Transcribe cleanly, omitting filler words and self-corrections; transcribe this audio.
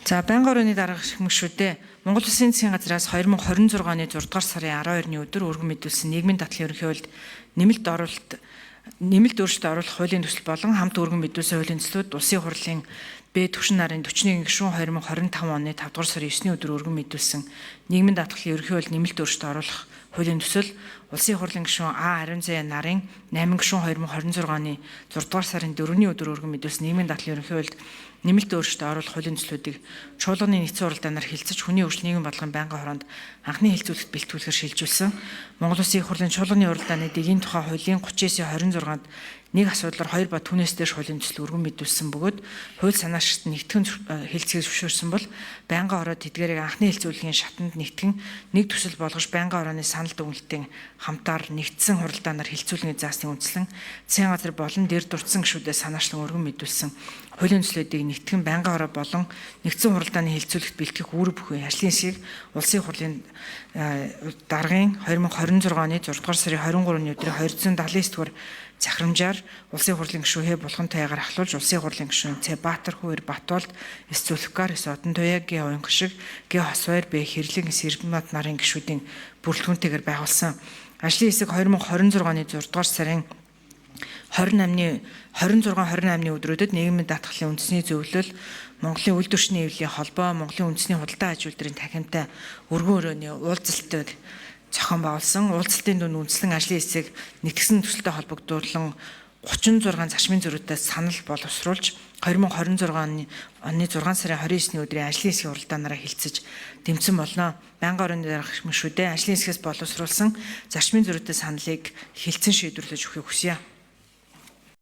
За байнгын орооны дарга гишүүдэд Монгол Улсын засгийн газраас 2026 оны 6 дугаар сарын 12-ны өдөр өргөн мэдүүлсэн нийгмийн даатгалын ерөнхий хуульд нэмэлт өөрчлөлт оруулах хуулийн төсөл болон хамт өргөн мэдүүлсэн хуулийн төслүүд улсын хурлын Б түвшин нарын 41 гишүүн 2025 оны 5 дугаар сарын 9-ний өдөр өргөн мэдүүлсэн нийгмийн даатгалын ерөнхий хуульд нэмэлт өөрчлөлт оруулах хуулийн төсөл улсын хурлын гишүүн А Ариун Зай нарын 8 гишүүн 2026 оны 6 дугаар сарын 4-ний өдөр өргөн мэдүүлсэн нийгмийн даатгалын ерөнхий хуульд нэмэлт өөрчлөлт оруулах хуулийн төслүүдийг чуулганы нэгдсэн уралдаанаар хэлцэж хүний өвч нийгэм бодлогын байнгын хороонд анхны хэлцүүлэгт бэлтгүүлэхээр шилжүүлсэн Монгол Улсын их хурлын чуулганы уралдааны дэгийн тухай хуулийн 39-26-д нэг асуудлаар 2 ба түүнээс дээш хуулийн төсөл өргөн мэдүүлсэн бөгөөд хууль санаачид нэгтгэн хэлцгийг зөвшөөрсөн бол байнгын хороо тэдгээрийг анхны хэлцүүлгийн шатанд нэгтгэн нэг төсөл болгож байнгын хорооны санал дүгнэлтийн хамтаар нэгдсэн хуралдаанаар хэлцүүлгийн заасны үндслэн засгийн газар болон дээр дурдсан гишүүдэд санаачлан өргөн мэдүүлсэн хуулийн төслүүдийг нэгтгэн байнгын хороо болон нэгдсэн хуралдааны хэлцүүлэгт бэлтгэх үүрэг бүхий ажлын хэсгийг улсын хурлын даргын 2026 оны 6 дугаар сарын 23-ны өдрийн 279 дугаар захирамжаар улсын хурлын гишүүхээ булган таягаар ахлуулж улсын хурлын гишүүн Ц Баатар Хуур Батуулд С Зүлхгар С Одон Туяа Г Уянгашиг Г Хосвайр Б Хэрлэг С Ирбэнбат нарын гишүүдийн бүрэлдэхүүнтэйгээр байгуулсан ажлын хэсэг 2026 оны 6 дугаар сарын 26-28-ны өдрүүдэд нийгмийн даатгалын үндэсний зөвлөл Монголын үйлдвэрчний эвлэлийн холбоо Монголын үндэсний худалдаа аж үйлдвэрийн танхимтай өргөн өрөөний уулзалтад зохион байгуулсан уулзалтын дунд үндэслэн ажлын хэсэг нэгтгэсэн төсөлтэй холбогдуулан 36 зарчмын зөрүүтэй санал боловсруулж 2026 оны 6 сарын 29-ний өдрийн ажлын хэсгийн уралдаанаараа хэлцэж дэмжсэн болно. Байнгын орооны дарга гишүүдээ ажлын хэсгээс боловсруулсан зарчмын зөрүүтэй саналыг хэлцэн шийдвэрлэж өгөхийг хүсье.